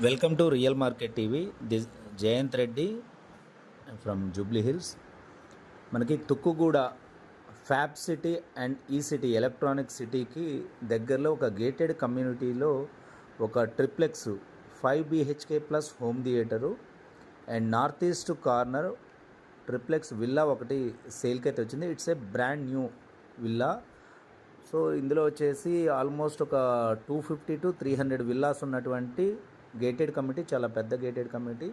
Welcome to real market TV. This Jayanth Reddy from Jubilee Hills. మనకి Tukkuguda fab city and E city electronic సిటీకి దగ్గరలో ఒక gated కమ్యూనిటీలో ఒక triplex 5 BHK plus home theatre and north east corner triplex villa ఒకటి సేల్కి అయితే వచ్చింది. It's a brand new villa. So ఇందులో వచ్చేసి ఆల్మోస్ట్ ఒక 250 to 300 విల్లాస్ ఉన్నటువంటి గేటెడ్ కమ్యూనిటీ, చాలా పెద్ద గేటెడ్ కమ్యూనిటీ.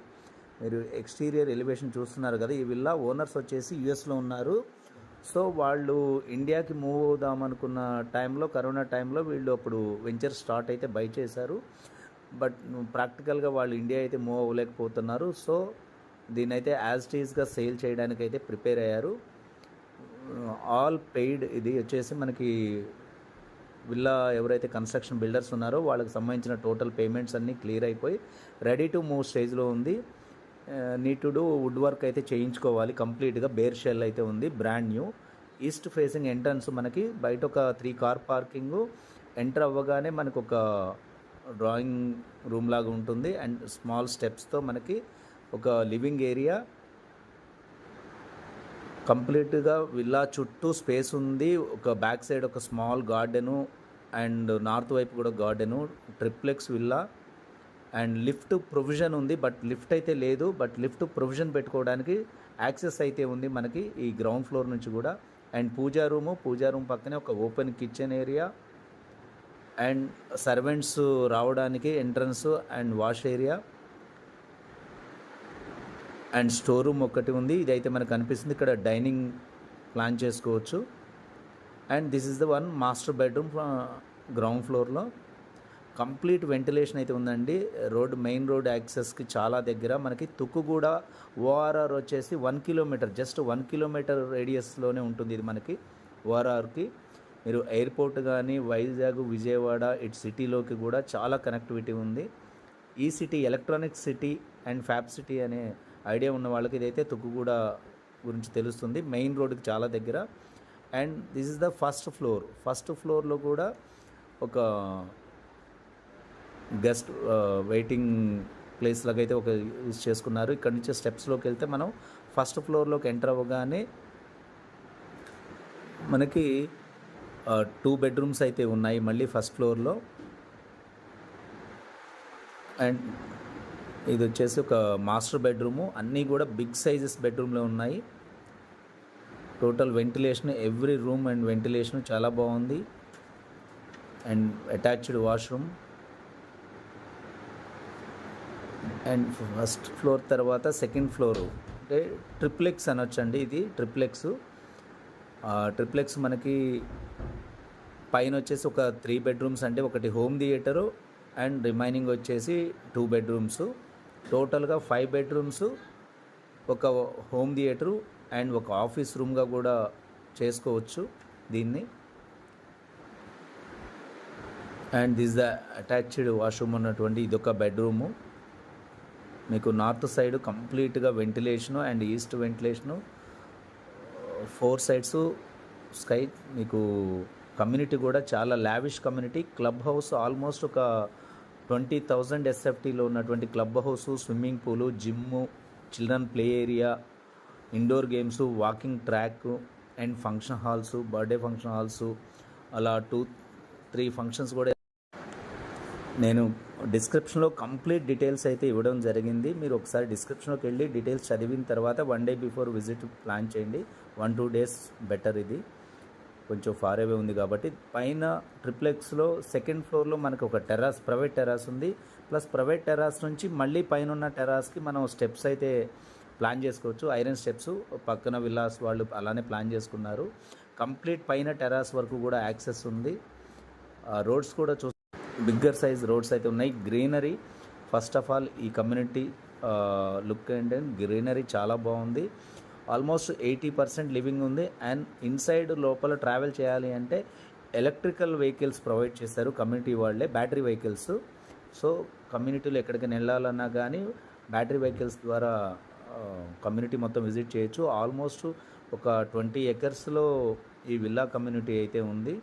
మీరు ఎక్స్టీరియర్ ఎలివేషన్ చూస్తున్నారు కదా. ఈ విల్లా ఓనర్స్ వచ్చేసి యుఎస్లో ఉన్నారు. సో వాళ్ళు ఇండియాకి మూవ్ అవుదామనుకున్న టైంలో, కరోనా టైంలో వీళ్ళు అప్పుడు వెంచర్ స్టార్ట్ అయితే బై చేశారు. బట్ ప్రాక్టికల్గా వాళ్ళు ఇండియా అయితే మూవ్ అవ్వలేకపోతున్నారు. సో దీన్ని అయితే యాజ్ టీజ్గా సేల్ చేయడానికి అయితే ప్రిపేర్ అయ్యారు. All paid. ఇది వచ్చేసి మనకి విల్లా ఎవరైతే కన్స్ట్రక్షన్ బిల్డర్స్ ఉన్నారో వాళ్ళకి సంబంధించిన టోటల్ పేమెంట్స్ అన్నీ క్లియర్ అయిపోయి రెడీ టు మూవ్ స్టేజ్లో ఉంది. Need to do wood work అయితే చేయించుకోవాలి. కంప్లీట్గా బేర్ షెల్ అయితే ఉంది, brand new. East facing entrance, మనకి బయట ఒక 3 కార్ పార్కింగు. ఎంటర్ అవ్వగానే మనకు ఒక డ్రాయింగ్ రూమ్ లాగా ఉంటుంది అండ్ స్మాల్ స్టెప్స్తో మనకి ఒక లివింగ్ ఏరియా. కంప్లీట్గా విల్లా చుట్టూ స్పేస్ ఉంది. ఒక బ్యాక్ సైడ్ ఒక స్మాల్ గార్డెను అండ్ నార్త్ వైపు కూడా garden. Triplex villa and lift provision ఉంది, బట్ లిఫ్ట్ అయితే లేదు. బట్ లిఫ్ట్ ప్రొవిజన్ పెట్టుకోవడానికి యాక్సెస్ అయితే ఉంది మనకి ఈ గ్రౌండ్ ఫ్లోర్ నుంచి కూడా. అండ్ పూజా రూమ్ పక్కనే ఒక open kitchen area and servants రావడానికి entrance and wash area and store room ఒకటి ఉంది. ఇదైతే మనకు కనిపిస్తుంది. ఇక్కడ డైనింగ్ ప్లాన్ చేసుకోవచ్చు. And this is the one master bedroom ground ఫ్లోర్లో. కంప్లీట్ వెంటిలేషన్ అయితే ఉందండి. మెయిన్ రోడ్ యాక్సెస్కి చాలా దగ్గర. మనకి తుక్కుగూడ ఓఆర్ఆర్ వచ్చేసి 1 kilometer, జస్ట్ 1 kilometer రేడియస్లోనే ఉంటుంది ఇది మనకి ఓఆర్ఆర్కి. మీరు ఎయిర్పోర్ట్ కానీ వైజాగ్, విజయవాడ ఇటు సిటీలోకి కూడా చాలా కనెక్టివిటీ ఉంది. ఈ city electronic city and fab city అనే ఐడియా ఉన్న వాళ్ళకి ఇదైతే తుక్కుగూడ గురించి తెలుస్తుంది. మెయిన్ రోడ్కి చాలా దగ్గర. And this is the first ఫ్లోర్లో కూడా ఒక గెస్ట్ వెయిటింగ్ ప్లేస్ లాగా అయితే ఒక యూజ్ చేసుకున్నారు. ఇక్కడ నుంచి స్టెప్స్లోకి వెళ్తే మనం ఫస్ట్ ఫ్లోర్లోకి ఎంటర్ అవ్వగానే మనకి 2 bedrooms అయితే ఉన్నాయి మళ్ళీ ఫస్ట్ ఫ్లోర్లో. అండ్ ఇది వచ్చేసి ఒక మాస్టర్ బెడ్రూము. అన్నీ కూడా బిగ్ సైజెస్ బెడ్రూమ్లో ఉన్నాయి. Total ventilation, every room and ventilation చాలా బాగుంది. And attached washroom. And first floor తర్వాత సెకండ్ ఫ్లోరు అంటే ట్రిప్లెక్స్ అనొచ్చండి. ఇది ట్రిప్లెక్స్ మనకి పైన వచ్చేసి ఒక 3 bedrooms, అంటే ఒకటి హోమ్ థియేటరు అండ్ రిమైనింగ్ వచ్చేసి 2 bedrooms. టోటల్గా 5 bedrooms, ఒక హోమ్ థియేటరు అండ్ ఒక ఆఫీస్ రూమ్గా కూడా చేసుకోవచ్చు దీన్ని. And this the attached washroom ఉన్నటువంటి ఇదొక బెడ్రూము. మీకు నార్త్ సైడ్ కంప్లీట్గా ventilation and east ventilation, 4 sides sky. మీకు కమ్యూనిటీ కూడా చాలా lavish community. Club house almost ఒక 20,000 SFTలో ఉన్నటువంటి club house, swimming pool, gym, children play area, indoor games, walking track and function halls, birthday function halls, అలా 2-3 functions కూడా. నేను డిస్క్రిప్షన్లో కంప్లీట్ డీటెయిల్స్ అయితే ఇవ్వడం జరిగింది. మీరు ఒకసారి డిస్క్రిప్షన్లోకి వెళ్ళి డీటెయిల్స్ చదివిన తర్వాత 1 day బిఫోర్ విజిట్ ప్లాన్ చేయండి. 1-2 days బెటర్. ఇది కొంచెం ఫార్ అవే ఉంది కాబట్టి. పైన ట్రిప్లెక్స్లో సెకండ్ ఫ్లోర్లో మనకు ఒక ప్రైవేట్ టెర్రాస్ ఉంది. ప్లస్ ప్రైవేట్ టెర్రాస్ నుంచి మళ్ళీ పైన ఉన్న టెర్రాస్కి మనం స్టెప్స్ అయితే ప్లాన్ చేసుకోవచ్చు. ఐరన్ స్టెప్స్ పక్కన విల్లాస్ వాళ్ళు అలానే ప్లాన్ చేసుకున్నారు. కంప్లీట్ పైన టెర్రాస్ వరకు కూడా యాక్సెస్ ఉంది. రోడ్స్ కూడా బిగ్గర్ సైజ్ రోడ్స్ అయితే ఉన్నాయి. గ్రీనరీ, ఫస్ట్ ఆఫ్ ఆల్ ఈ కమ్యూనిటీ లుక్ అండ్ గ్రీనరీ చాలా బాగుంది. ఆల్మోస్ట్ 80% లివింగ్ ఉంది. అండ్ ఇన్సైడ్ లోపల ట్రావెల్ చేయాలి అంటే ఎలక్ట్రికల్ వెహికల్స్ ప్రొవైడ్ చేస్తారు కమ్యూనిటీ వాళ్ళే, బ్యాటరీ వెహికల్స్. సో కమ్యూనిటీలో ఎక్కడికైనా వెళ్ళాలన్నా కానీ బ్యాటరీ వెహికల్స్ ద్వారా కమ్యూనిటీ మొత్తం విజిట్ చేయొచ్చు. ఆల్మోస్ట్ ఒక 20 acres ఈ విల్లా కమ్యూనిటీ అయితే ఉంది.